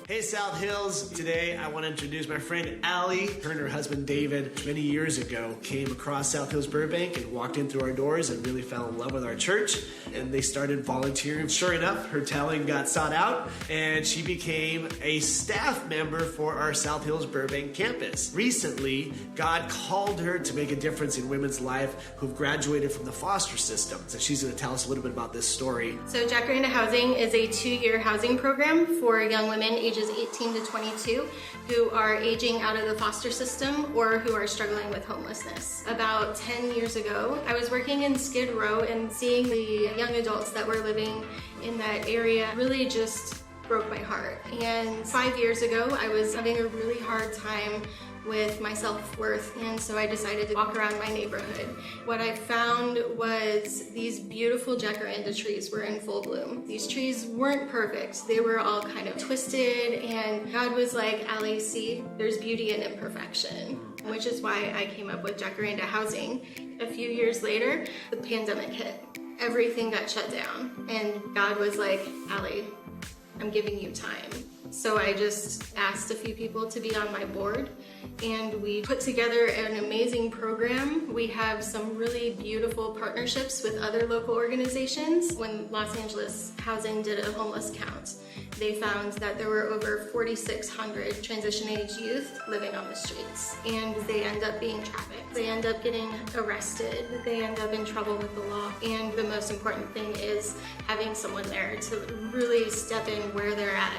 Hey South Hills, today I want to introduce my friend Allie. Her and her husband David many years ago came across South Hills Burbank and walked in through our doors and really fell in love with our church, and they started volunteering. Sure enough, her talent got sought out and she became a staff member for our South Hills Burbank campus. Recently, God called her to make a difference in women's life who've graduated from the foster system. So she's going to tell us a little bit about this story. So Jacaranda Housing is a 2-year housing program for young women ages 18 to 22 who are aging out of the foster system or who are struggling with homelessness. About 10 years ago, I was working in Skid Row and seeing the young adults that were living in that area really just broke my heart. And 5 years ago, I was having a really hard time with my self-worth, and so I decided to walk around my neighborhood. What I found was these beautiful jacaranda trees were in full bloom. These trees weren't perfect. They were all kind of twisted, and God was like, Allie, see, there's beauty in imperfection, which is why I came up with Jacaranda Housing. A few years later, the pandemic hit. Everything got shut down, and God was like, Allie, I'm giving you time. So I just asked a few people to be on my board, and we put together an amazing program. We have some really beautiful partnerships with other local organizations. When Los Angeles Housing did a homeless count, they found that there were over 4,600 transition-age youth living on the streets, and they end up being trafficked. They end up getting arrested. They end up in trouble with the law. And the most important thing is having someone there to really step in where they're at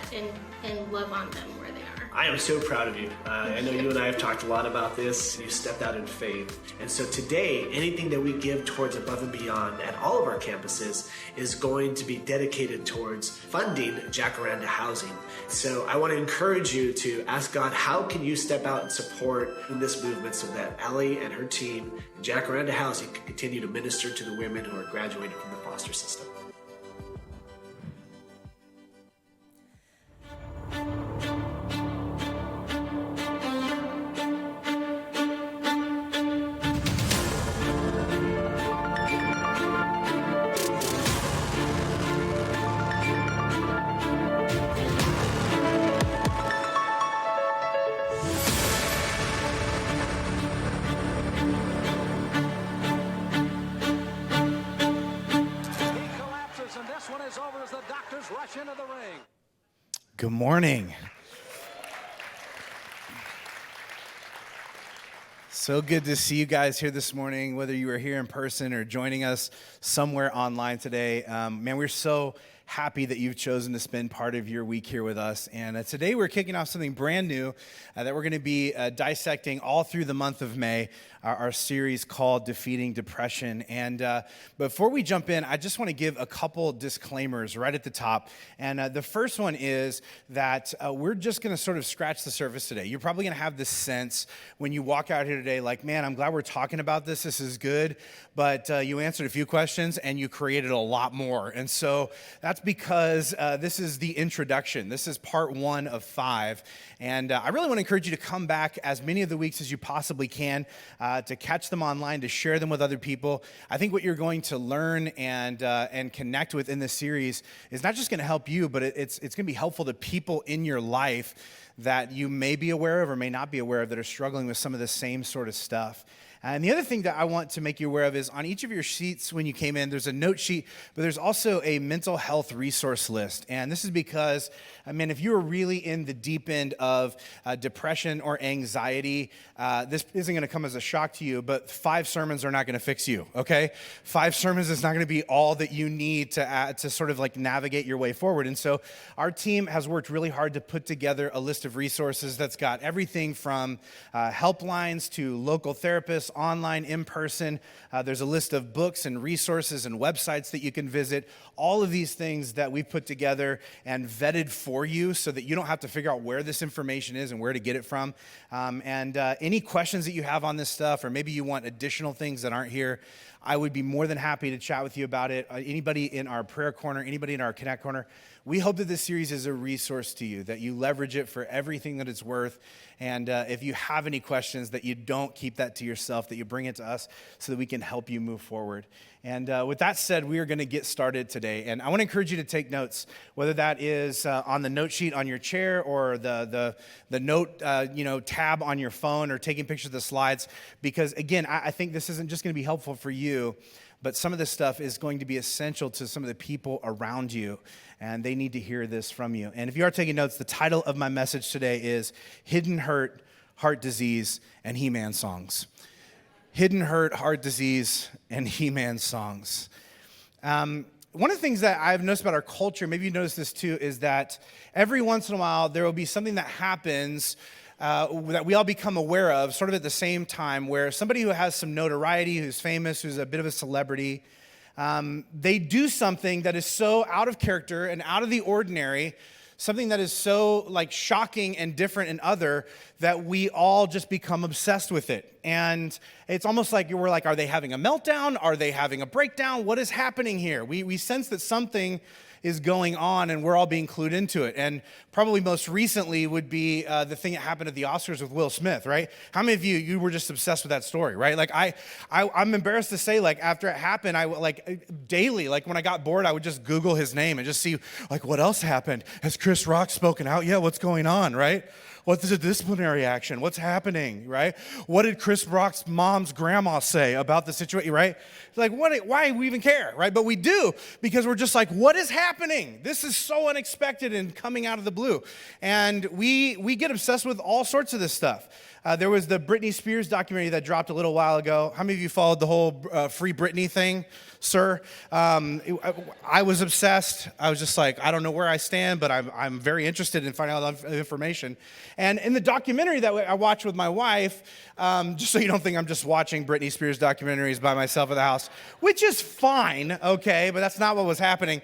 and love on them where they are. I am so proud of you. I know you and I have talked a lot about this. You stepped out in faith. And so today, anything that we give towards Above and Beyond at all of our campuses is going to be dedicated towards funding Jacaranda Housing. So I want to encourage you to ask God, how can you step out and support in this movement so that Allie and her team, Jacaranda Housing, can continue to minister to the women who are graduating from the foster system. Good morning. So good to see you guys here this morning, whether you are here in person or joining us somewhere online today. Man, we're so happy that you've chosen to spend part of your week here with us. And today we're kicking off something brand new that we're going to be dissecting all through the month of May, our series called Defeating Depression. And before we jump in, I just want to give a couple disclaimers right at the top. And the first one is that we're just going to sort of scratch the surface today. You're probably going to have this sense when you walk out here today, like, man, I'm glad we're talking about this. This is good. But you answered a few questions and you created a lot more. And so that's because this is the introduction. This is part 1 of 5. And I really want to encourage you to come back as many of the weeks as you possibly can to catch them online, to share them with other people. I think what you're going to learn and connect with in this series is not just going to help you, but it's going to be helpful to people in your life that you may be aware of or may not be aware of that are struggling with some of the same sort of stuff. And the other thing that I want to make you aware of is on each of your sheets when you came in, there's a note sheet, but there's also a mental health resource list. And this is because, I mean, if you are really in the deep end of depression or anxiety, this isn't going to come as a shock to you, but 5 sermons are not going to fix you, okay? 5 sermons is not going to be all that you need to sort of like navigate your way forward. And so our team has worked really hard to put together a list of resources that's got everything from helplines to local therapists, online, in person. There's a list of books and resources and websites that you can visit. All of these things that we've put together and vetted for you so that you don't have to figure out where this information is and where to get it from. And any questions that you have on this stuff, or maybe you want additional things that aren't here, I would be more than happy to chat with you about it. Anybody in our prayer corner, anybody in our Connect corner, we hope that this series is a resource to you, that you leverage it for everything that it's worth. And if you have any questions, that you don't keep that to yourself. yourself, that you bring it to us so that we can help you move forward. And with that said, we are going to get started today. And I want to encourage you to take notes, whether that is on the note sheet on your chair or the note tab on your phone, or taking pictures of the slides. Because again, I think this isn't just going to be helpful for you, but some of this stuff is going to be essential to some of the people around you, and they need to hear this from you. And if you are taking notes, the title of my message today is Hidden Hurt, Heart Disease, and He-Man Songs. Hidden Hurt, Heart Disease, and He-Man Songs. One of the things that I've noticed about our culture, maybe you notice this too, is that every once in a while there will be something that happens that we all become aware of sort of at the same time, where somebody who has some notoriety, who's famous, who's a bit of a celebrity, they do something that is so out of character and out of the ordinary, something that is so like shocking and different and other, that we all just become obsessed with it. And it's almost like we're like, are they having a meltdown? Are they having a breakdown? What is happening here? We sense that something is going on, and we're all being clued into it. And probably most recently would be the thing that happened at the Oscars with Will Smith, right? How many of you were just obsessed with that story, right? Like I'm embarrassed to say, like after it happened, I like daily, like when I got bored, I would just Google his name and just see like what else happened. Has Chris Rock spoken out? Yeah, what's going on, right? What's the disciplinary action? What's happening, right? What did Chris Rock's mom's grandma say about the situation, right? Like, why do we even care, right? But we do, because we're just like, what is happening? This is so unexpected and coming out of the blue. And we get obsessed with all sorts of this stuff. There was the Britney Spears documentary that dropped a little while ago. How many of you followed the whole Free Britney thing, sir? I was obsessed. I was just like, I don't know where I stand, but I'm very interested in finding out that information. And in the documentary that I watched with my wife, just so you don't think I'm just watching Britney Spears documentaries by myself at the house, which is fine, okay, but that's not what was happening.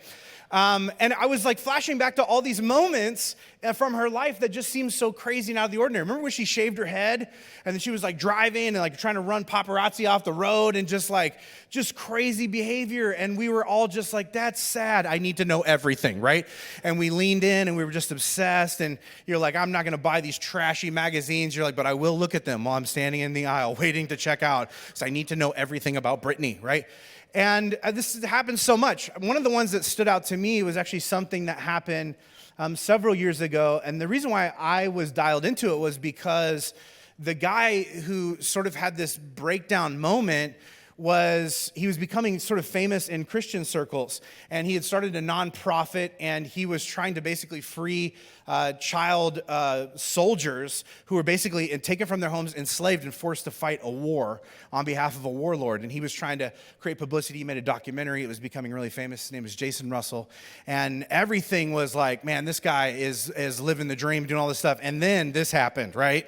And I was like flashing back to all these moments from her life that just seemed so crazy and out of the ordinary. Remember when she shaved her head and then she was like driving and like trying to run paparazzi off the road and just crazy behavior. And we were all just like, that's sad. I need to know everything, right? And we leaned in and we were just obsessed. And you're like, I'm not going to buy these trashy magazines. You're like, but I will look at them while I'm standing in the aisle waiting to check out. So I need to know everything about Britney, right? And this happens so much. One of the ones that stood out to me was actually something that happened several years ago. And the reason why I was dialed into it was because the guy who sort of had this breakdown moment he was becoming sort of famous in Christian circles. And he had started a nonprofit, and he was trying to basically free child soldiers who were basically taken from their homes, enslaved, and forced to fight a war on behalf of a warlord. And he was trying to create publicity. He made a documentary. It was becoming really famous. His name is Jason Russell. And everything was like, man, this guy is living the dream, doing all this stuff. And then this happened, right?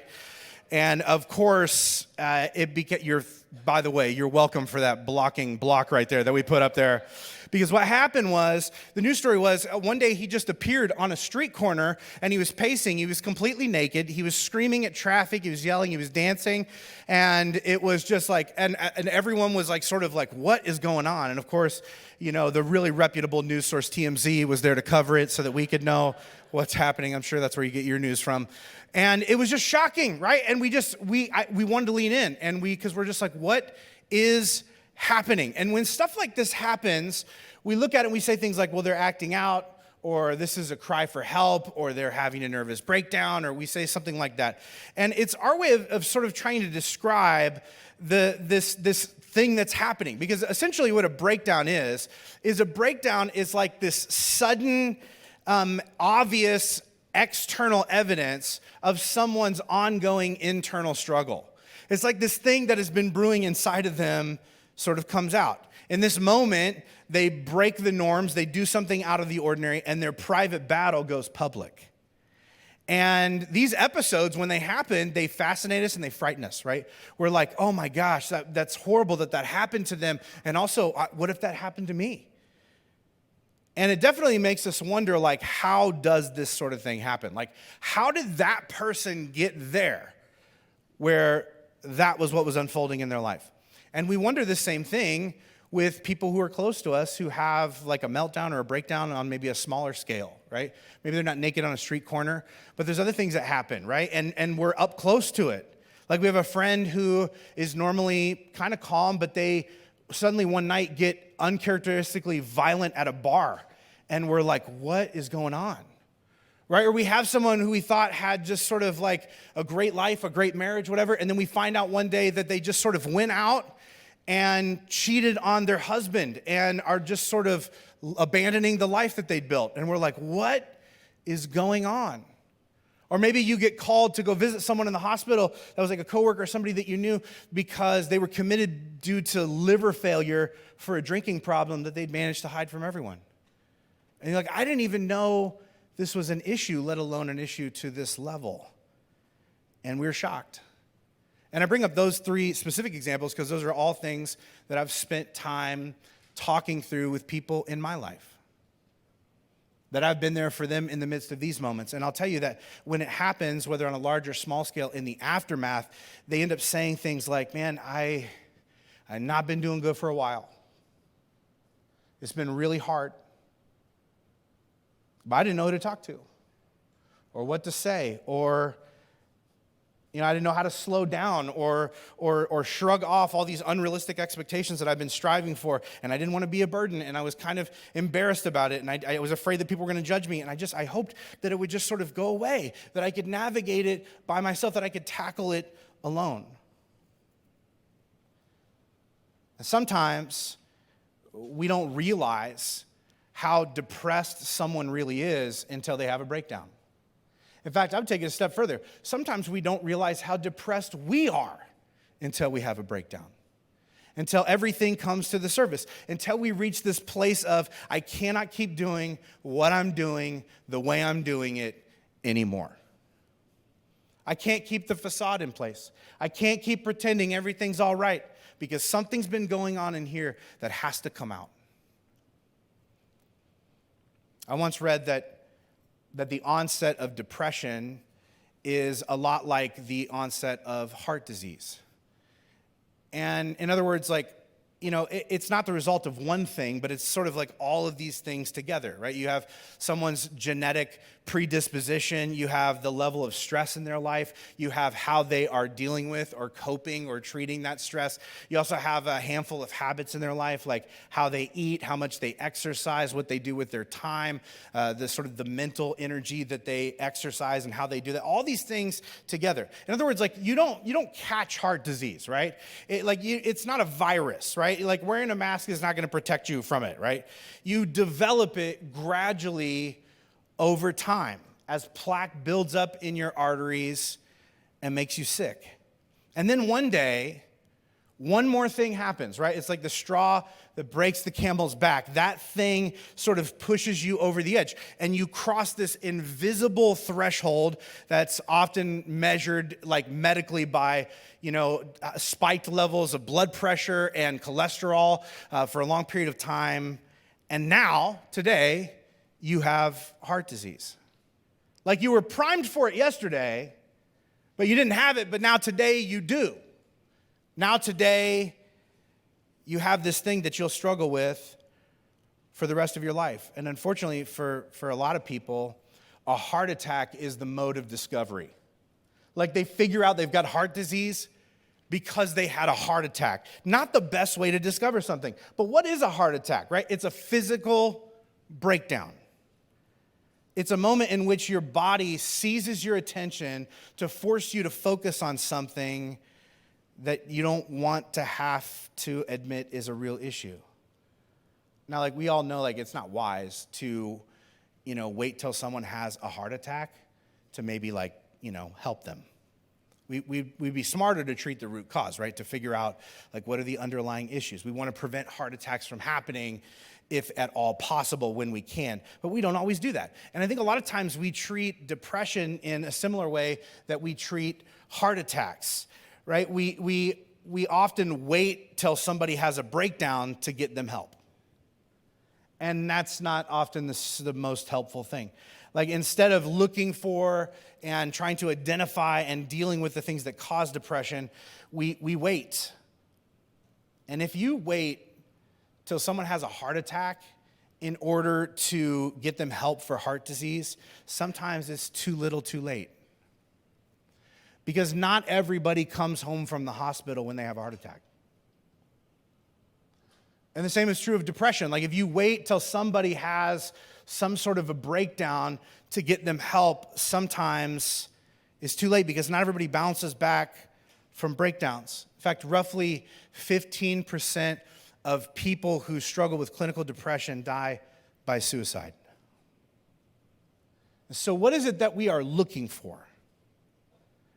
And of course, it became by the way, you're welcome for that blocking block right there that we put up there. Because what happened was, the news story was, one day he just appeared on a street corner and he was pacing. He was completely naked. He was screaming at traffic. He was yelling. He was dancing. And it was just like, and everyone was like, sort of like, what is going on? And of course, you know, the really reputable news source TMZ was there to cover it so that we could know what's happening. I'm sure that's where you get your news from. And it was just shocking, right? And we wanted to lean in, and because we're just like, what is happening? And when stuff like this happens, we look at it and we say things like, well, they're acting out, or this is a cry for help, or they're having a nervous breakdown, or we say something like that. And it's our way of sort of trying to describe this thing that's happening. Because essentially what a breakdown is a breakdown is like this sudden, obvious external evidence of someone's ongoing internal struggle. It's like this thing that has been brewing inside of them sort of comes out. In this moment, they break the norms, they do something out of the ordinary, and their private battle goes public. And these episodes, when they happen, they fascinate us and they frighten us, right? We're like, oh my gosh, that's horrible that happened to them. And also, what if that happened to me? And it definitely makes us wonder, like, how does this sort of thing happen? Like, how did that person get there where that was what was unfolding in their life? And we wonder the same thing with people who are close to us who have like a meltdown or a breakdown on maybe a smaller scale, right? Maybe they're not naked on a street corner, but there's other things that happen, right? And we're up close to it. Like we have a friend who is normally kind of calm, but they suddenly one night get uncharacteristically violent at a bar. And we're like, what is going on? Right? Or we have someone who we thought had just sort of like a great life, a great marriage, whatever. And then we find out one day that they just sort of went out and cheated on their husband and are just sort of abandoning the life that they'd built. And we're like, what is going on? Or maybe you get called to go visit someone in the hospital that was like a coworker or somebody that you knew because they were committed due to liver failure for a drinking problem that they'd managed to hide from everyone. And you're like, I didn't even know this was an issue, let alone an issue to this level. And we were shocked. And I bring up those three specific examples because those are all things that I've spent time talking through with people in my life. That I've been there for them in the midst of these moments. And I'll tell you that when it happens, whether on a large or small scale, in the aftermath, they end up saying things like, man, I've not been doing good for a while. It's been really hard. But I didn't know who to talk to or what to say, or I didn't know how to slow down or shrug off all these unrealistic expectations that I've been striving for, and I didn't want to be a burden, and I was kind of embarrassed about it, and I was afraid that people were going to judge me, and I hoped that it would just sort of go away, that I could navigate it by myself, that I could tackle it alone. And sometimes we don't realize how depressed someone really is until they have a breakdown. In fact, I would take it a step further. Sometimes we don't realize how depressed we are until we have a breakdown, until everything comes to the surface, until we reach this place of, I cannot keep doing what I'm doing the way I'm doing it anymore. I can't keep the facade in place. I can't keep pretending everything's all right because something's been going on in here that has to come out. I once read that the onset of depression is a lot like the onset of heart disease. And in other words, it's not the result of one thing, but it's sort of like all of these things together, right? You have someone's genetic predisposition, you have the level of stress in their life, you have how they are dealing with or coping or treating that stress. You also have a handful of habits in their life, like how they eat, how much they exercise, what they do with their time, the sort of the mental energy that they exercise and how they do that. All these things together. In other words, you don't catch heart disease, right? It's not a virus, right? Like wearing a mask is not going to protect you from it, right? You develop it gradually over time as plaque builds up in your arteries and makes you sick. And then one day, one more thing happens, right? It's like the straw that breaks the camel's back. That thing sort of pushes you over the edge, and you cross this invisible threshold that's often measured medically by, spiked levels of blood pressure and cholesterol for a long period of time. And now, today, you have heart disease. Like you were primed for it yesterday, but you didn't have it, but now today you do. Now today, you have this thing that you'll struggle with for the rest of your life. And unfortunately, for a lot of people, a heart attack is the mode of discovery. Like they figure out they've got heart disease because they had a heart attack. Not the best way to discover something. But what is a heart attack, right? It's a physical breakdown. It's a moment in which your body seizes your attention to force you to focus on something that you don't want to have to admit is a real issue. Now, we all know, it's not wise to, wait till someone has a heart attack to maybe, help them. We'd be smarter to treat the root cause, right? To figure out, what are the underlying issues. We want to prevent heart attacks from happening if at all possible when we can. But we don't always do that. And I think a lot of times we treat depression in a similar way that we treat heart attacks. Right? We often wait till somebody has a breakdown to get them help. And that's not often the most helpful thing. Instead of looking for and trying to identify and dealing with the things that cause depression, we wait. And if you wait till someone has a heart attack in order to get them help for heart disease, sometimes it's too little too late. because not everybody comes home from the hospital when they have a heart attack. And the same is true of depression. Like if you wait till somebody has some sort of a breakdown to get them help, sometimes it's too late because not everybody bounces back from breakdowns. In fact, roughly 15% of people who struggle with clinical depression die by suicide. So what is it that we are looking for?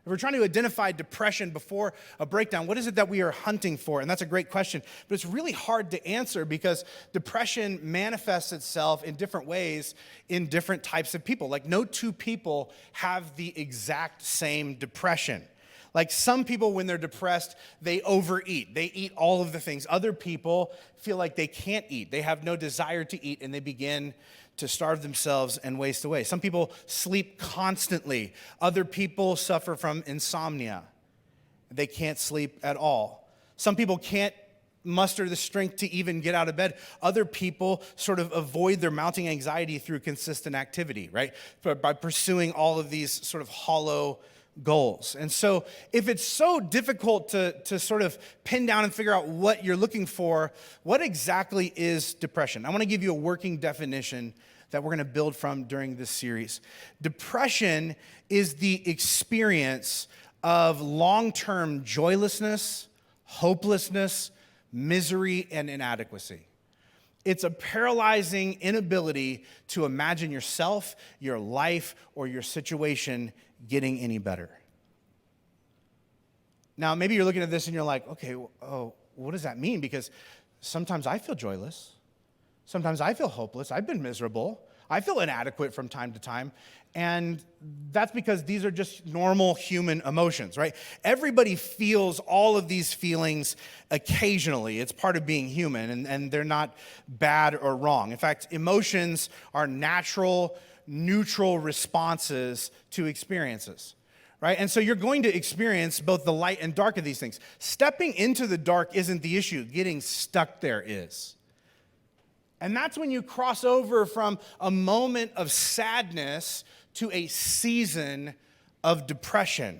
If we're trying to identify depression before a breakdown, what is it that we are hunting for? And that's a great question, but it's really hard to answer because depression manifests itself in different ways in different types of people. Like no two people have the exact same depression. Like some people, when they're depressed, they overeat. They eat all of the things. Other people feel like they can't eat. They have no desire to eat, and they begin to starve themselves and waste away. Some people sleep constantly. Other people suffer from insomnia. They can't sleep at all. Some people can't muster the strength to even get out of bed. Other people sort of avoid their mounting anxiety through consistent activity, right? By pursuing all of these sort of hollow goals. And so if it's so difficult to sort of pin down and figure out what you're looking for, what exactly is depression? I want to give you a working definition that we're going to build from during this series. Depression is the experience of long-term joylessness, hopelessness, misery, and inadequacy. It's a paralyzing inability to imagine yourself, your life, or your situation getting any better. Now, maybe you're looking at this and you're like, okay, what does that mean? Because sometimes I feel joyless. Sometimes I feel hopeless. I've been miserable. I feel inadequate from time to time. And that's because these are just normal human emotions, right? Everybody feels all of these feelings occasionally. It's part of being human, and they're not bad or wrong. In fact, emotions are natural, neutral responses to experiences, right? And so you're going to experience both the light and dark of these things. Stepping into the dark isn't the issue. Getting stuck there is. And that's when you cross over from a moment of sadness to a season of depression.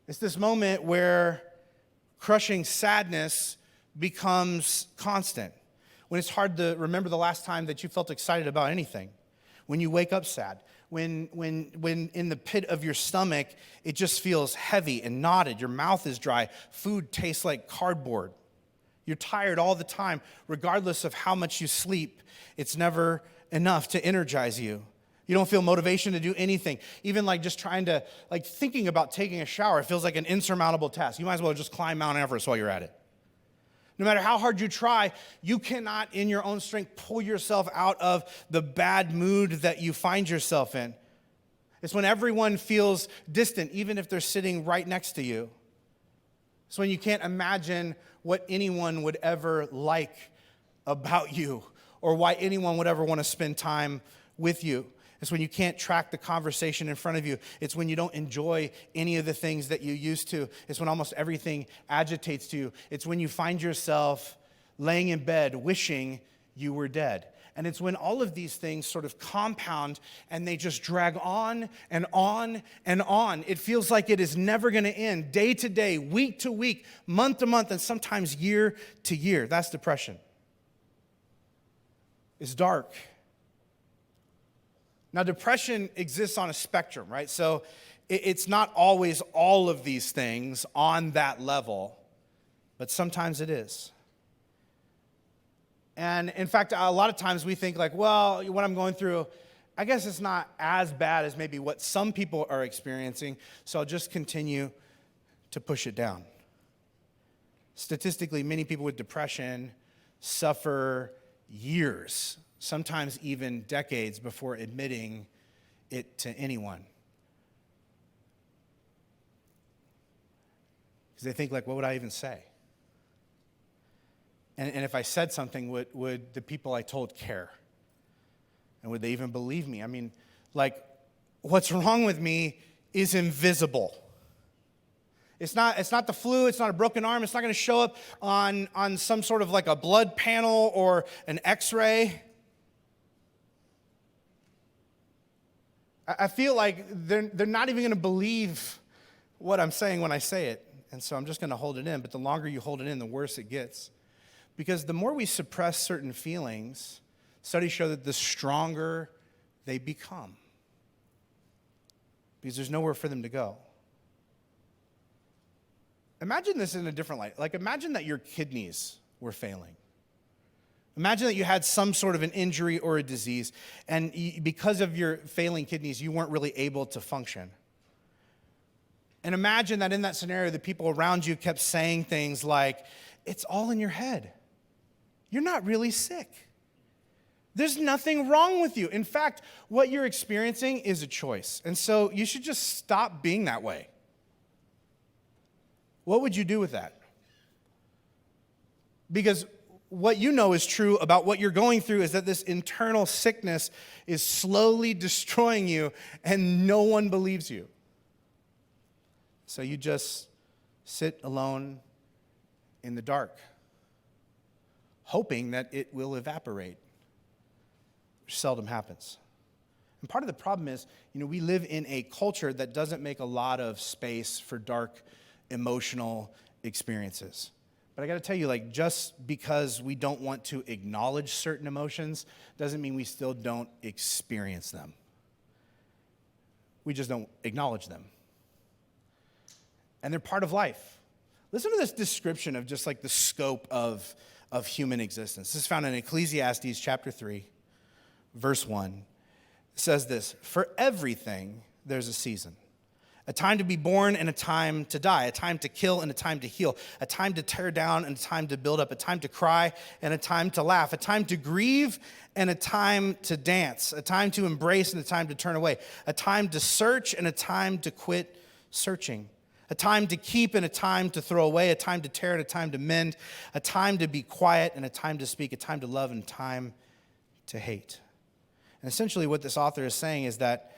It's this moment where crushing sadness becomes constant. When it's hard to remember the last time that you felt excited about anything. When you wake up sad. When in the pit of your stomach, it just feels heavy and knotted. Your mouth is dry. Food tastes like cardboard. You're tired all the time, regardless of how much you sleep. It's never enough to energize you. You don't feel motivation to do anything. Even like just thinking about taking a shower, it feels like an insurmountable task. You might as well just climb Mount Everest while you're at it. No matter how hard you try, you cannot in your own strength pull yourself out of the bad mood that you find yourself in. It's when everyone feels distant, even if they're sitting right next to you. It's when you can't imagine what anyone would ever like about you or why anyone would ever want to spend time with you. It's when you can't track the conversation in front of you. It's when you don't enjoy any of the things that you used to. It's when almost everything agitates you. It's when you find yourself laying in bed wishing you were dead. And it's when all of these things sort of compound and they just drag on and on and on. It feels like it is never going to end, day to day, week to week, month to month, and sometimes year to year. That's depression. It's dark. Now, depression exists on a spectrum, right? So it's not always all of these things on that level, but sometimes it is. And in fact, a lot of times we think like, well, what I'm going through, I guess it's not as bad as maybe what some people are experiencing, so I'll just continue to push it down. Statistically, many people with depression suffer years, sometimes even decades before admitting it to anyone. Because they think like, what would I even say? And if I said something, would the people I told care? And would they even believe me? I mean, like, what's wrong with me is invisible. It's not the flu, it's not a broken arm, it's not going to show up on some sort of like a blood panel or an x-ray. I feel like they're not even going to believe what I'm saying when I say it. And so I'm just going to hold it in. But the longer you hold it in, the worse it gets. Because the more we suppress certain feelings, studies show that the stronger they become. Because there's nowhere for them to go. Imagine this in a different light. Like, imagine that your kidneys were failing. Imagine that you had some sort of an injury or a disease, and because of your failing kidneys, you weren't really able to function. And imagine that in that scenario, the people around you kept saying things like, it's all in your head. You're not really sick. There's nothing wrong with you. In fact, what you're experiencing is a choice. And so you should just stop being that way. What would you do with that? Because what you know is true about what you're going through is that this internal sickness is slowly destroying you, and no one believes you. So you just sit alone in the dark, hoping that it will evaporate, which seldom happens. And part of the problem is, we live in a culture that doesn't make a lot of space for dark emotional experiences. But I got to tell you, just because we don't want to acknowledge certain emotions doesn't mean we still don't experience them. We just don't acknowledge them. And they're part of life. Listen to this description of just the scope of human existence. This is found in Ecclesiastes chapter 3, verse 1. It says this: for everything there's a season. A time to be born and a time to die, a time to kill and a time to heal, a time to tear down and a time to build up, a time to cry and a time to laugh, a time to grieve and a time to dance, a time to embrace and a time to turn away, a time to search and a time to quit searching, a time to keep and a time to throw away, a time to tear and a time to mend, a time to be quiet and a time to speak, a time to love and a time to hate. And essentially what this author is saying is that,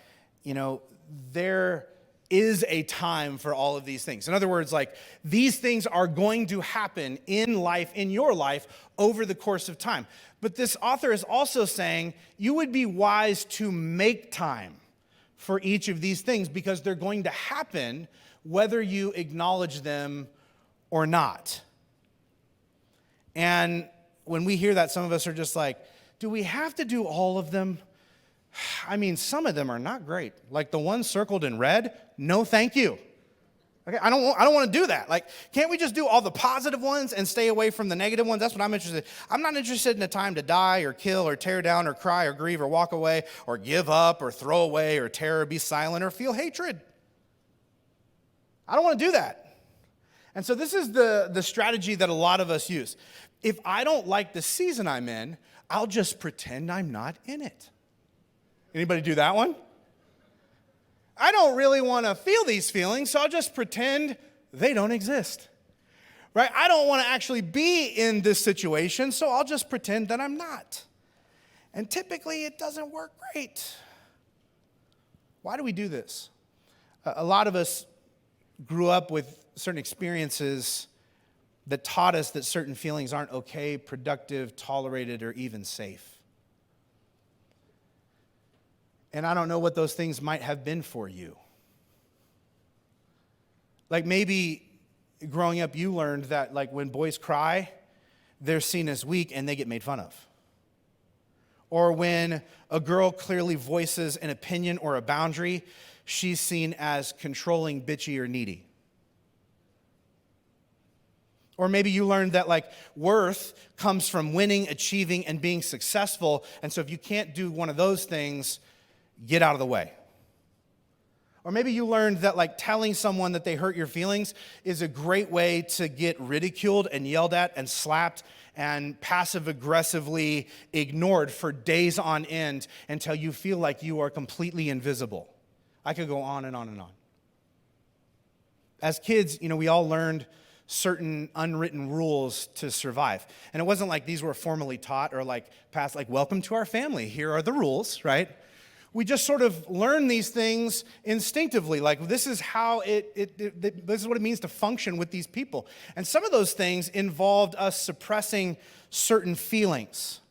there is a time for all of these things. In other words, these things are going to happen in life, in your life, over the course of time. But this author is also saying you would be wise to make time for each of these things because they're going to happen whether you acknowledge them or not. And when we hear that, some of us are just like, do we have to do all of them? I mean, some of them are not great. Like the one circled in red, no thank you. Okay, I don't want to do that. Can't we just do all the positive ones and stay away from the negative ones? That's what I'm interested in. I'm not interested in a time to die or kill or tear down or cry or grieve or walk away or give up or throw away or tear or be silent or feel hatred. I don't want to do that. And so this is the strategy that a lot of us use. If I don't like the season I'm in, I'll just pretend I'm not in it. Anybody do that one? I don't really want to feel these feelings, so I'll just pretend they don't exist. Right? I don't want to actually be in this situation, so I'll just pretend that I'm not. And typically it doesn't work great. Why do we do this? A lot of us grew up with certain experiences that taught us that certain feelings aren't okay, productive, tolerated, or even safe. And I don't know what those things might have been for you. Maybe growing up you learned that when boys cry, they're seen as weak and they get made fun of. Or when a girl clearly voices an opinion or a boundary, she's seen as controlling, bitchy, or needy. Or maybe you learned that worth comes from winning, achieving, and being successful. And so if you can't do one of those things, get out of the way. Or maybe you learned that telling someone that they hurt your feelings is a great way to get ridiculed and yelled at and slapped and passive-aggressively ignored for days on end until you feel like you are completely invisible. I could go on and on and on. As kids, we all learned certain unwritten rules to survive. And it wasn't like these were formally taught or passed welcome to our family. Here are the rules, right? We just sort of learn these things instinctively. This is how this is what it means to function with these people. And some of those things involved us suppressing certain feelings.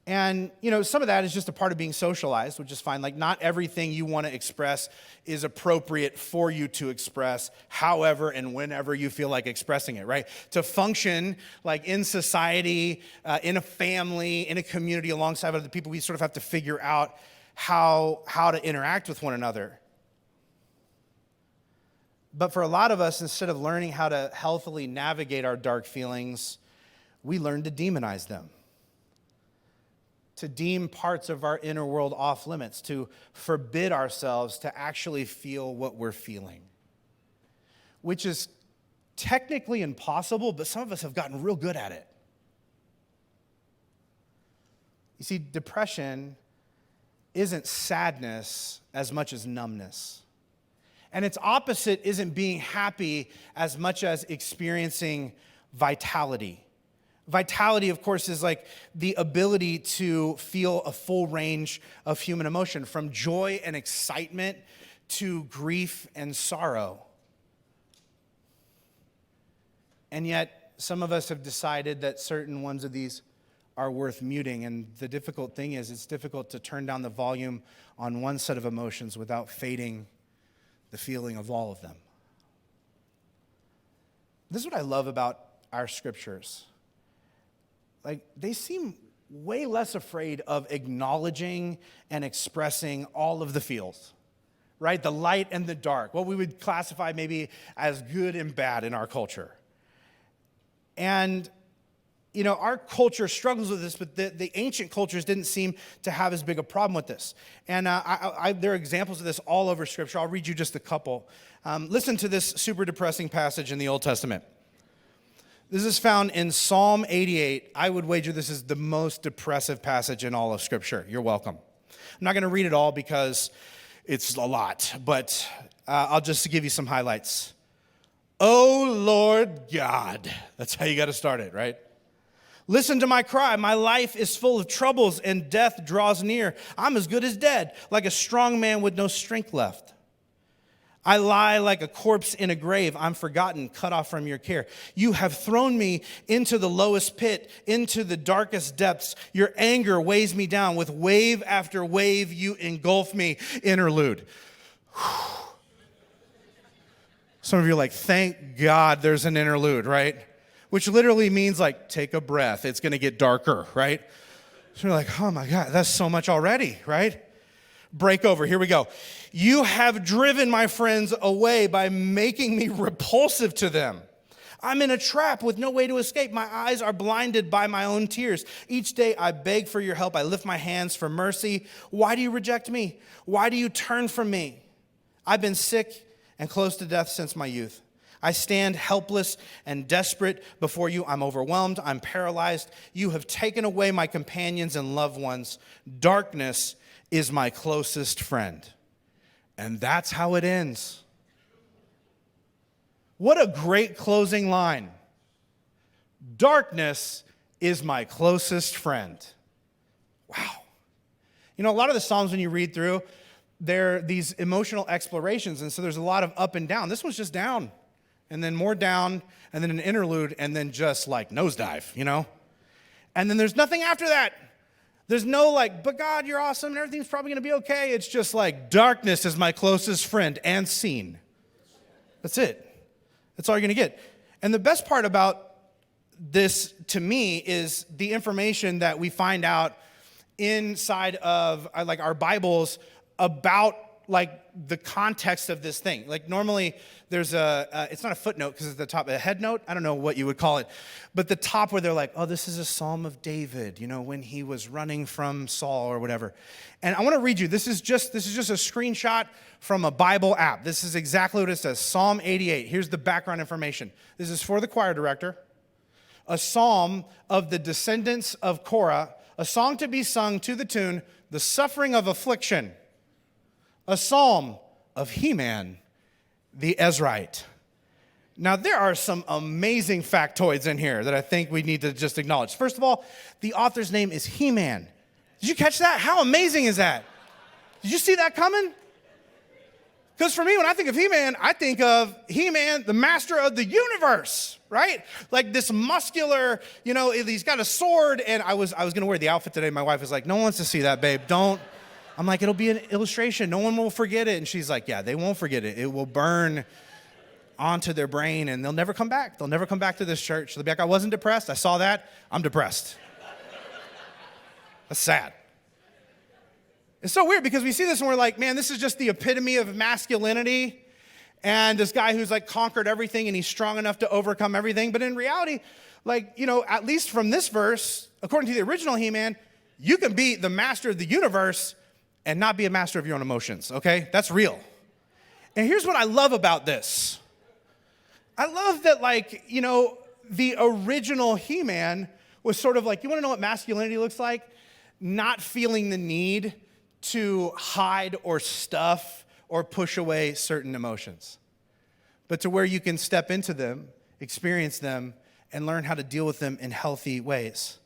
And, some of that is just a part of being socialized, which is fine. Like, not everything you want to express is appropriate for you to express however and whenever you feel like expressing it, right? To function, like, in society, in a family, in a community alongside other people, we sort of have to figure out how to interact with one another. But for a lot of us, instead of learning how to healthily navigate our dark feelings, we learn to demonize them. To deem parts of our inner world off limits, to forbid ourselves to actually feel what we're feeling, which is technically impossible, but some of us have gotten real good at it. You see, depression isn't sadness as much as numbness. And its opposite isn't being happy as much as experiencing vitality. Vitality, of course, is like the ability to feel a full range of human emotion, from joy and excitement to grief and sorrow. And yet, some of us have decided that certain ones of these are worth muting. And the difficult thing is, it's difficult to turn down the volume on one set of emotions without fading the feeling of all of them. This is what I love about our scriptures. Like, they seem way less afraid of acknowledging and expressing all of the feels, right? The light and the dark, what we would classify maybe as good and bad in our culture. And, our culture struggles with this, but the ancient cultures didn't seem to have as big a problem with this. And there are examples of this all over Scripture. I'll read you just a couple. Listen to this super depressing passage in the Old Testament. This is found in Psalm 88. I would wager this is the most depressive passage in all of Scripture. You're welcome. I'm not going to read it all because it's a lot, but I'll just give you some highlights. Oh, Lord God. That's how you got to start it, right? Listen to my cry. My life is full of troubles and death draws near. I'm as good as dead, like a strong man with no strength left. I lie like a corpse in a grave. I'm forgotten, cut off from your care. You have thrown me into the lowest pit, into the darkest depths. Your anger weighs me down. With wave after wave, you engulf me. Interlude. Some of you are like, thank God there's an interlude, right? Which literally means like, take a breath. It's going to get darker, right? So you're like, oh my God, that's so much already, right? Break over. Here we go. You have driven my friends away by making me repulsive to them. I'm in a trap with no way to escape. My eyes are blinded by my own tears. Each day I beg for your help. I lift my hands for mercy. Why do you reject me? Why do you turn from me? I've been sick and close to death since my youth. I stand helpless and desperate before you. I'm overwhelmed. I'm paralyzed. You have taken away my companions and loved ones. Darkness is my closest friend. And that's how it ends. What a great closing line. Darkness is my closest friend. Wow. A lot of the Psalms when you read through, they're these emotional explorations, and so there's a lot of up and down. This one's just down, and then more down, and then an interlude, and then just like nosedive, And then there's nothing after that. There's no like, but God, you're awesome, and everything's probably going to be okay. It's just like, darkness is my closest friend, and scene. That's it. That's all you're going to get. And the best part about this, to me, is the information that we find out inside of like our Bibles about like the context of this thing. Like normally there's it's not a footnote because it's the top, a head note. I don't know what you would call it, but the top where they're like, oh, this is a Psalm of David, when he was running from Saul or whatever. And I want to read you. This is just a screenshot from a Bible app. This is exactly what it says. Psalm 88. Here's the background information. This is for the choir director. A psalm of the descendants of Korah, a song to be sung to the tune, the suffering of affliction. A psalm of Heman, the Ezrite. Now, there are some amazing factoids in here that I think we need to just acknowledge. First of all, the author's name is Heman. Did you catch that? How amazing is that? Did you see that coming? Because for me, when I think of He-Man, I think of He-Man, the master of the universe, right? Like this muscular, he's got a sword, and I was going to wear the outfit today. My wife was like, no one wants to see that, babe. Don't. I'm like, it'll be an illustration. No one will forget it. And she's like, yeah, they won't forget it. It will burn onto their brain, and they'll never come back. They'll never come back to this church. They'll be like, I wasn't depressed. I saw that. I'm depressed. That's sad. It's so weird because we see this and we're like, man, this is just the epitome of masculinity. And this guy who's like conquered everything and he's strong enough to overcome everything. But in reality, at least from this verse, according to the original He-Man, you can be the master of the universe and not be a master of your own emotions, okay? That's real. And here's what I love about this. I love that, the original He-Man was sort of like, you want to know what masculinity looks like? Not feeling the need to hide or stuff or push away certain emotions, but to where you can step into them, experience them, and learn how to deal with them in healthy ways.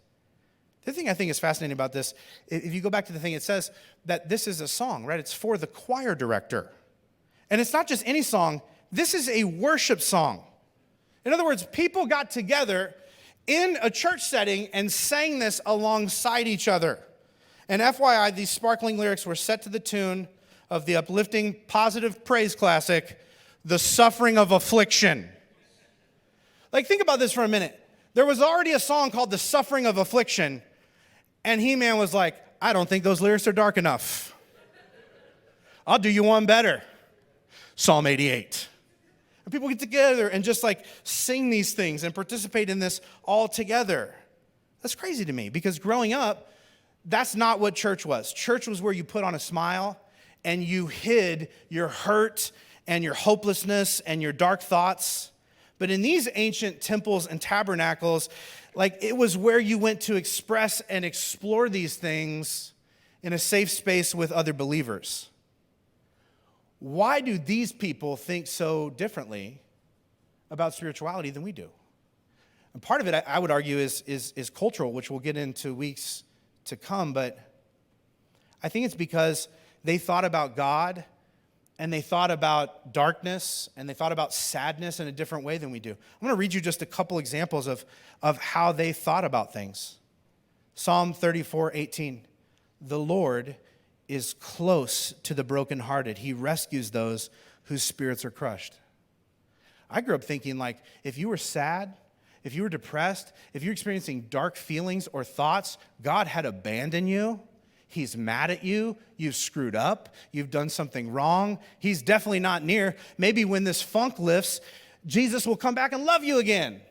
The thing I think is fascinating about this, if you go back to the thing, it says that this is a song, right? It's for the choir director. And it's not just any song. This is a worship song. In other words, people got together in a church setting and sang this alongside each other. And FYI, these sparkling lyrics were set to the tune of the uplifting, positive praise classic, The Suffering of Affliction. Think about this for a minute. There was already a song called The Suffering of Affliction, and He-Man was like, I don't think those lyrics are dark enough. I'll do you one better. Psalm 88. And people get together and just sing these things and participate in this all together. That's crazy to me because growing up, that's not what church was. Church was where you put on a smile and you hid your hurt and your hopelessness and your dark thoughts. But in these ancient temples and tabernacles, it was where you went to express and explore these things in a safe space with other believers. Why do these people think so differently about spirituality than we do? And part of it, I would argue, is cultural, which we'll get into weeks to come, but I think it's because they thought about God and they thought about darkness and they thought about sadness in a different way than we do. I'm going to read you just a couple examples of how they thought about things. Psalm 34:18. The Lord is close to the brokenhearted. He rescues those whose spirits are crushed. I grew up thinking if you were sad, if you were depressed, if you're experiencing dark feelings or thoughts, God had abandoned you. He's mad at you. You've screwed up. You've done something wrong. He's definitely not near. Maybe when this funk lifts, Jesus will come back and love you again.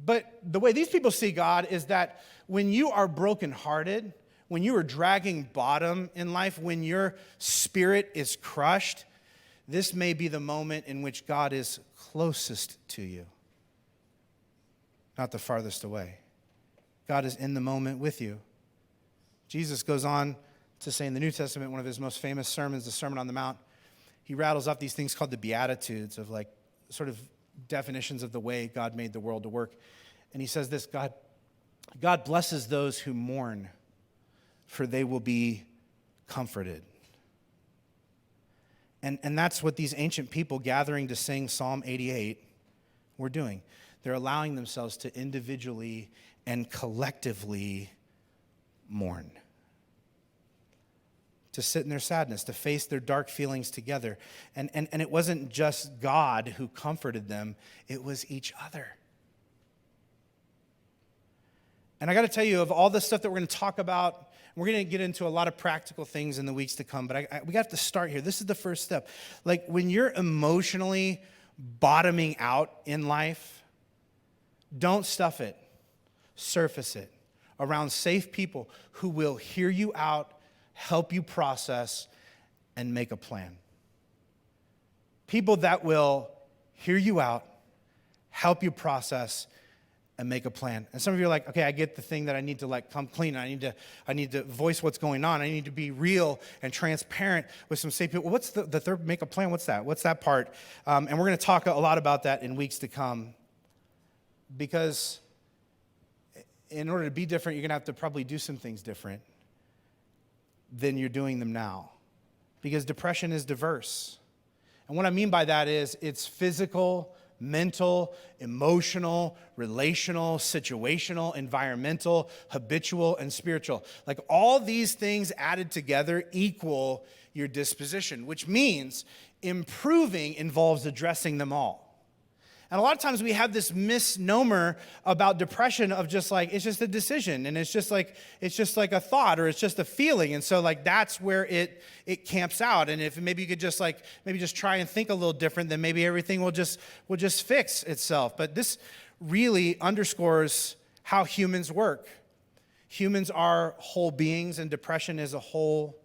But the way these people see God is that when you are brokenhearted, when you are dragging bottom in life, when your spirit is crushed, this may be the moment in which God is closest to you, not the farthest away. God is in the moment with you. Jesus goes on to say in the New Testament, one of his most famous sermons, the Sermon on the Mount, he rattles up these things called the Beatitudes of sort of definitions of the way God made the world to work. And he says this, God blesses those who mourn, for they will be comforted. And that's what these ancient people gathering to sing Psalm 88 were doing. They're allowing themselves to individually and collectively mourn. To sit in their sadness, to face their dark feelings together. And it wasn't just God who comforted them, it was each other. And I got to tell you, of all the stuff that we're going to talk about, we're going to get into a lot of practical things in the weeks to come, but we got to start here. This is the first step. When you're emotionally bottoming out in life, don't stuff it. Surface it around safe people who will hear you out, help you process, and make a plan. People that will hear you out, help you process, and make a plan. And some of you are like, okay, I get the thing that I need to come clean. I need to voice what's going on. I need to be real and transparent with some safe people. What's the third, make a plan? What's that? What's that part? And we're going to talk a lot about that in weeks to come, because in order to be different, you're going to have to probably do some things different than you're doing them now. because depression is diverse. And what I mean by that is it's physical, mental, emotional, relational, situational, environmental, habitual, and spiritual. Like all these things added together equal your disposition, which means improving involves addressing them all. And a lot of times we have this misnomer about depression of just like, it's just a decision, and it's just like a thought, or it's just a feeling. And so like that's where it camps out. And if maybe you could just like, maybe just try and think a little different, then maybe everything will just fix itself. But this really underscores how humans work. Humans are whole beings, and depression is a whole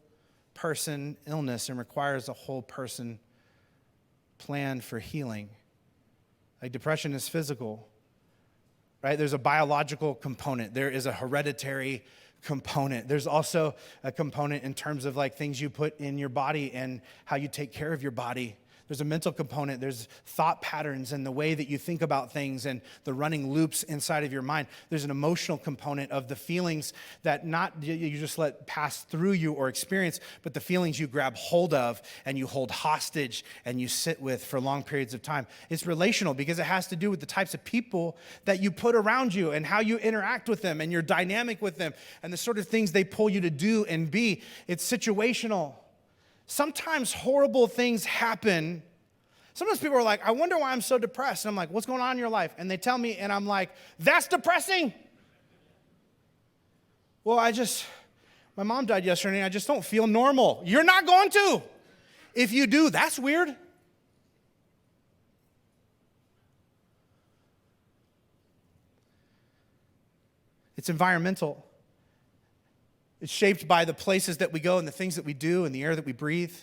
person illness and requires a whole person plan for healing. Like depression is physical, right? There's a biological component. There is a hereditary component. There's also a component in terms of like things you put in your body and how you take care of your body. There's a mental component. There's thought patterns and the way that you think about things and the running loops inside of your mind. There's an emotional component of the feelings that not you just let pass through you or experience, but the feelings you grab hold of and you hold hostage and you sit with for long periods of time. It's relational because it has to do with the types of people that you put around you and how you interact with them and your dynamic with them and the sort of things they pull you to do and be. It's situational. Sometimes horrible things happen. Sometimes people are like, I wonder why I'm so depressed. And I'm like, what's going on in your life? And they tell me, and I'm like, that's depressing. Well, my mom died yesterday, and I just don't feel normal. You're not going to. If you do, that's weird. It's environmental. It's shaped by the places that we go and the things that we do and the air that we breathe.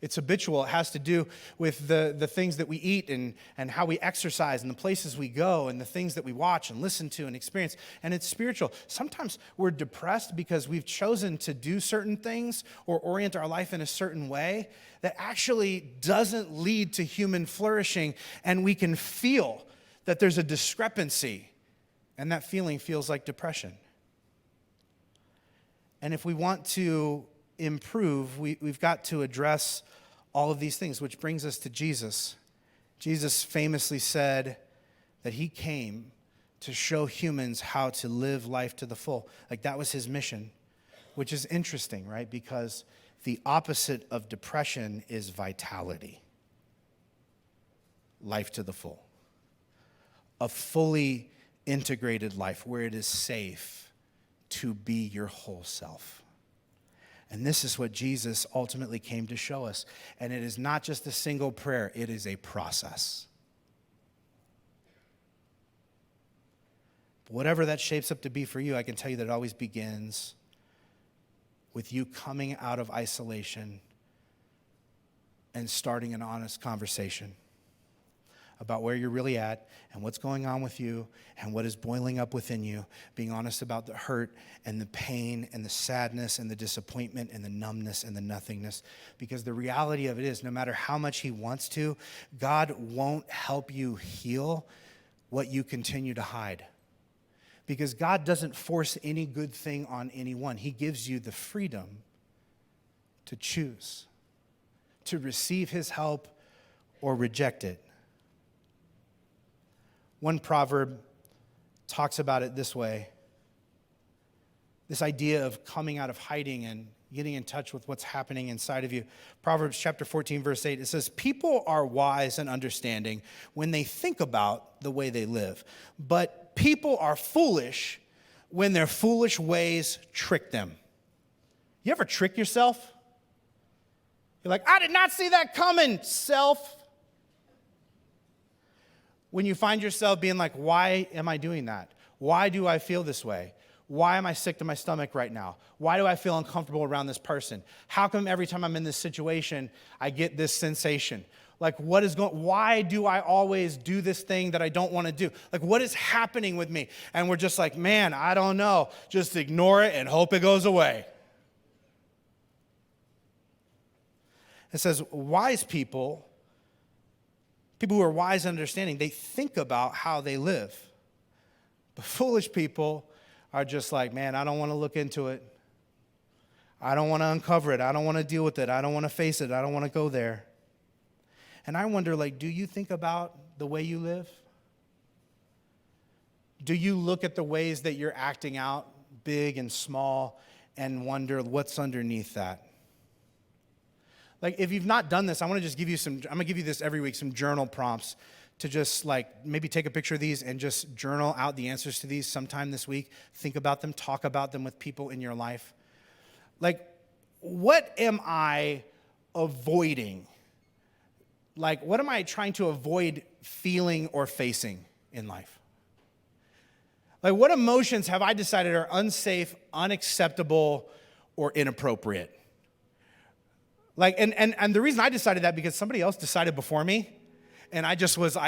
It's habitual. It has to do with the things that we eat and how we exercise and the places we go and the things that we watch and listen to and experience. And it's spiritual. Sometimes we're depressed because we've chosen to do certain things or orient our life in a certain way that actually doesn't lead to human flourishing. And we can feel that there's a discrepancy, and that feeling feels like depression. And if we want to improve, we've got to address all of these things, which brings us to Jesus. Jesus famously said that he came to show humans how to live life to the full. Like that was his mission, which is interesting, right? Because the opposite of depression is vitality. Life to the full. A fully integrated life where it is safe to be your whole self. And this is what Jesus ultimately came to show us. And it is not just a single prayer, it is a process. But whatever that shapes up to be for you, I can tell you that it always begins with you coming out of isolation and starting an honest conversation about where you're really at and what's going on with you and what is boiling up within you, being honest about the hurt and the pain and the sadness and the disappointment and the numbness and the nothingness. Because the reality of it is, no matter how much he wants to, God won't help you heal what you continue to hide. Because God doesn't force any good thing on anyone. He gives you the freedom to choose, to receive his help or reject it. One proverb talks about it this way. This idea of coming out of hiding and getting in touch with what's happening inside of you. Proverbs chapter 14, verse 8, it says, people are wise and understanding when they think about the way they live. But people are foolish when their foolish ways trick them. You ever trick yourself? You're like, I did not see that coming, self. When you find yourself being like, why am I doing that? Why do I feel this way? Why am I sick to my stomach right now? Why do I feel uncomfortable around this person? How come every time I'm in this situation, I get this sensation? Like, why do I always do this thing that I don't want to do? Like, what is happening with me? And we're just like, man, I don't know. Just ignore it and hope it goes away. It says, wise people who are wise and understanding, they think about how they live. But foolish people are just like, man, I don't want to look into it. I don't want to uncover it. I don't want to deal with it. I don't want to face it. I don't want to go there. And I wonder, do you think about the way you live? Do you look at the ways that you're acting out, big and small, and wonder what's underneath that? If you've not done this, I want to just give you I'm going to give you this every week, some journal prompts to just maybe take a picture of these and just journal out the answers to these sometime this week. Think about them, talk about them with people in your life. What am I avoiding? What am I trying to avoid feeling or facing in life? What emotions have I decided are unsafe, unacceptable, or inappropriate? And the reason I decided that because somebody else decided before me, and I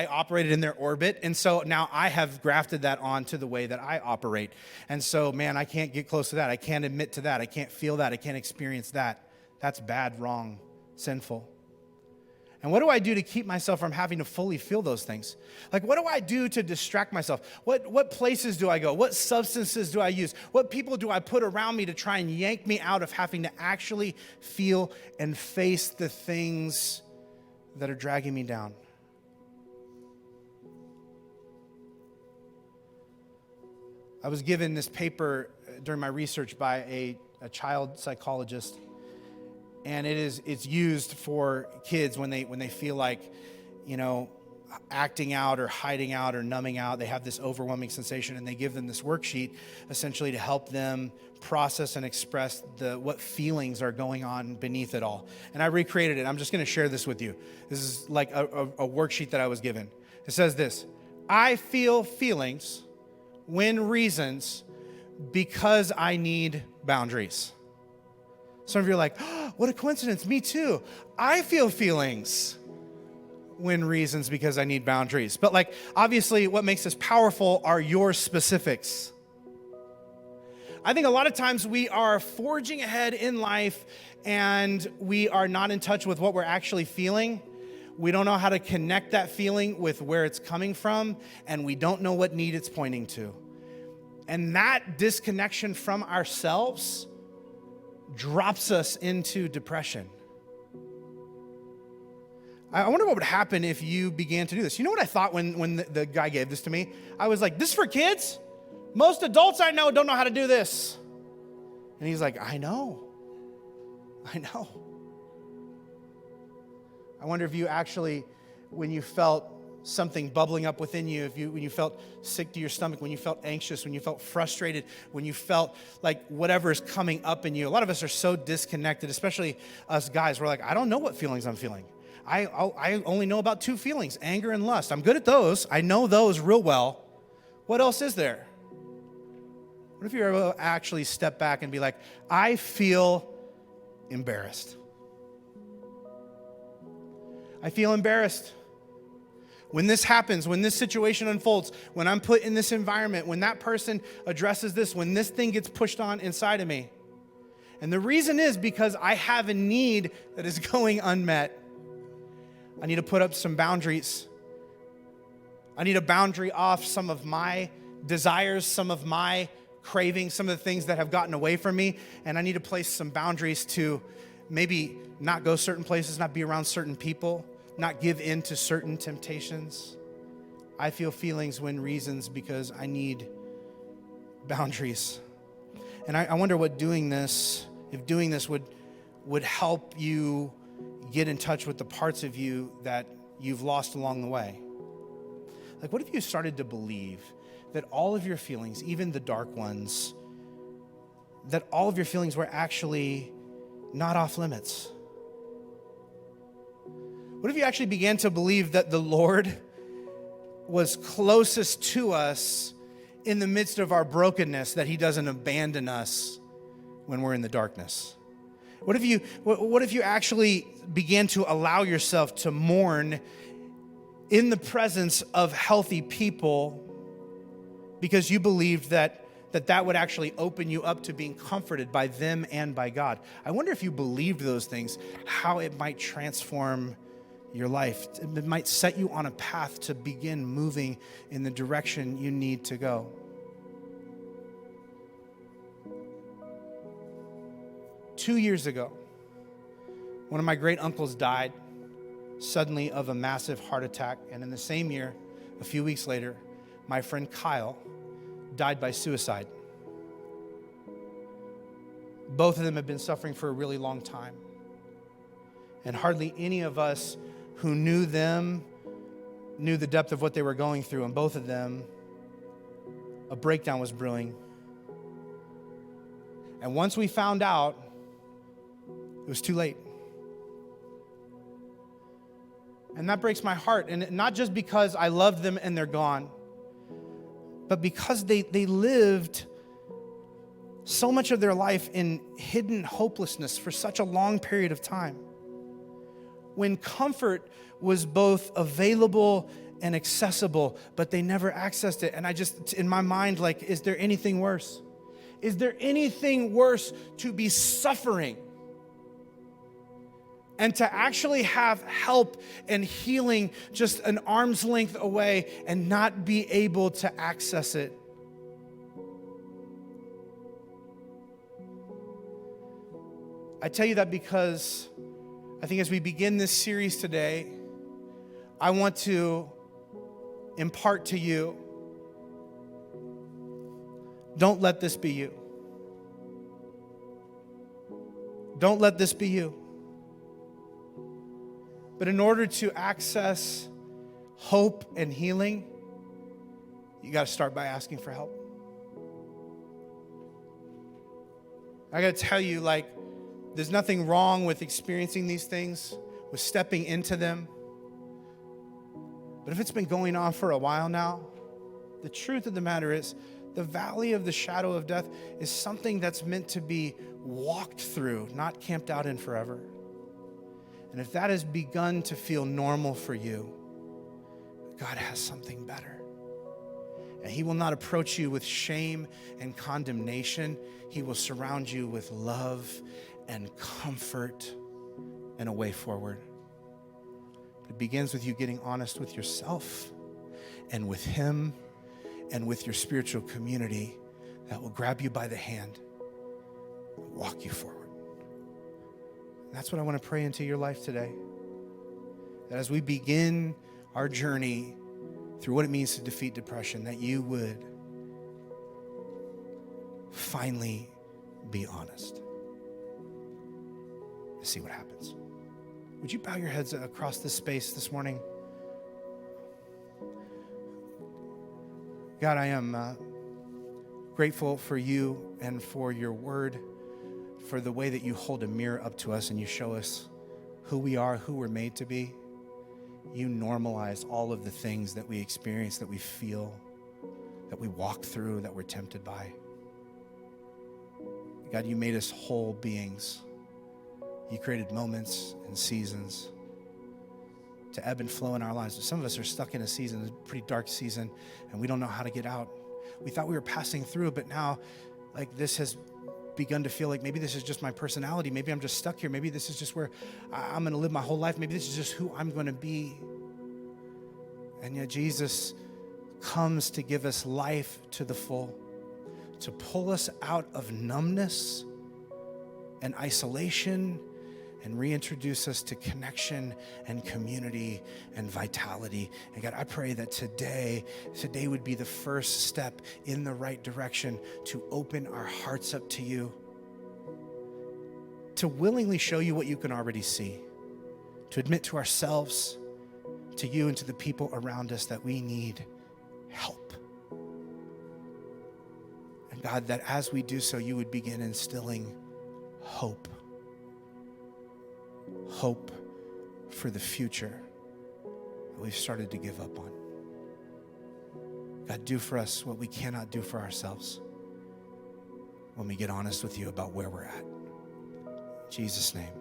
operated in their orbit, and so now I have grafted that onto the way that I operate. And so, man, I can't get close to that. I can't admit to that. I can't feel that. I can't experience that. That's bad, wrong, sinful. And what do I do to keep myself from having to fully feel those things? What do I do to distract myself? What places do I go? What substances do I use? What people do I put around me to try and yank me out of having to actually feel and face the things that are dragging me down? I was given this paper during my research by a child psychologist. And it's used for kids when they feel acting out or hiding out or numbing out. They have this overwhelming sensation, and they give them this worksheet essentially to help them process and express what feelings are going on beneath it all. And I recreated it. I'm just going to share this with you. This is a worksheet that I was given. It says this: I feel feelings when reasons because I need boundaries. Some of you are like, oh, what a coincidence, me too. I feel feelings when reasons because I need boundaries. But obviously what makes this powerful are your specifics. I think a lot of times we are forging ahead in life and we are not in touch with what we're actually feeling. We don't know how to connect that feeling with where it's coming from, and we don't know what need it's pointing to. And that disconnection from ourselves drops us into depression. I wonder what would happen if you began to do this. You know what I thought when the guy gave this to me? I was like, this is for kids? Most adults I know don't know how to do this. And he's like, I know. I wonder if you actually, when you felt something bubbling up within you, when you felt sick to your stomach, when you felt anxious, when you felt frustrated, when you felt like whatever is coming up in you. A lot of us are so disconnected, especially us guys. We're like, I don't know what feelings I'm feeling. I only know about two feelings, anger and lust. I'm good at those. I know those real well. What else is there? What if you were able to actually step back and be like, I feel embarrassed. I feel embarrassed. When this happens, when this situation unfolds, when I'm put in this environment, when that person addresses this, when this thing gets pushed on inside of me. And the reason is because I have a need that is going unmet. I need to put up some boundaries. I need a boundary off some of my desires, some of my cravings, some of the things that have gotten away from me. And I need to place some boundaries to maybe not go certain places, not be around certain people, not give in to certain temptations. I feel feelings when reasons because I need boundaries. And I wonder what doing this would help you get in touch with the parts of you that you've lost along the way. What if you started to believe that all of your feelings, even the dark ones, that all of your feelings were actually not off limits? What if you actually began to believe that the Lord was closest to us in the midst of our brokenness, that he doesn't abandon us when we're in the darkness? What if you actually began to allow yourself to mourn in the presence of healthy people because you believed that would actually open you up to being comforted by them and by God? I wonder if you believed those things, how it might transform your life. It might set you on a path to begin moving in the direction you need to go. 2 years ago, one of my great uncles died suddenly of a massive heart attack. And in the same year, a few weeks later, my friend Kyle died by suicide. Both of them have been suffering for a really long time. And hardly any of us who knew them knew the depth of what they were going through. And both of them, a breakdown was brewing. And once we found out, it was too late. And that breaks my heart. And not just because I love them and they're gone, but because they lived so much of their life in hidden hopelessness for such a long period of time. When comfort was both available and accessible, but they never accessed it. And I just, in my mind, like, is there anything worse? Is there anything worse to be suffering and to actually have help and healing just an arm's length away and not be able to access it? I tell you that because I think as we begin this series today, I want to impart to you, don't let this be you. Don't let this be you. But in order to access hope and healing, you got to start by asking for help. I got to tell you, like, there's nothing wrong with experiencing these things, with stepping into them. But if it's been going on for a while now, the truth of the matter is, the valley of the shadow of death is something that's meant to be walked through, not camped out in forever. And if that has begun to feel normal for you, God has something better. And He will not approach you with shame and condemnation. He will surround you with love and comfort and a way forward. It begins with you getting honest with yourself and with Him and with your spiritual community that will grab you by the hand and walk you forward. And that's what I want to pray into your life today. That as we begin our journey through what it means to defeat depression, that you would finally be honest. Let's see what happens. Would you bow your heads across this space this morning? God, I am grateful for you and for your word, for the way that you hold a mirror up to us and you show us who we are, who we're made to be. You normalize all of the things that we experience, that we feel, that we walk through, that we're tempted by. God, you made us whole beings. You created moments and seasons to ebb and flow in our lives. Some of us are stuck in a season, a pretty dark season, and we don't know how to get out. We thought we were passing through, but now, like, this has begun to feel like maybe this is just my personality. Maybe I'm just stuck here. Maybe this is just where I'm going to live my whole life. Maybe this is just who I'm going to be. And yet Jesus comes to give us life to the full, to pull us out of numbness and isolation and reintroduce us to connection and community and vitality. And God, I pray that today would be the first step in the right direction to open our hearts up to you, to willingly show you what you can already see, to admit to ourselves, to you, and to the people around us that we need help. And God, that as we do so, you would begin instilling hope for the future that we've started to give up on. God, do for us what we cannot do for ourselves when we get honest with you about where we're at. In Jesus' name.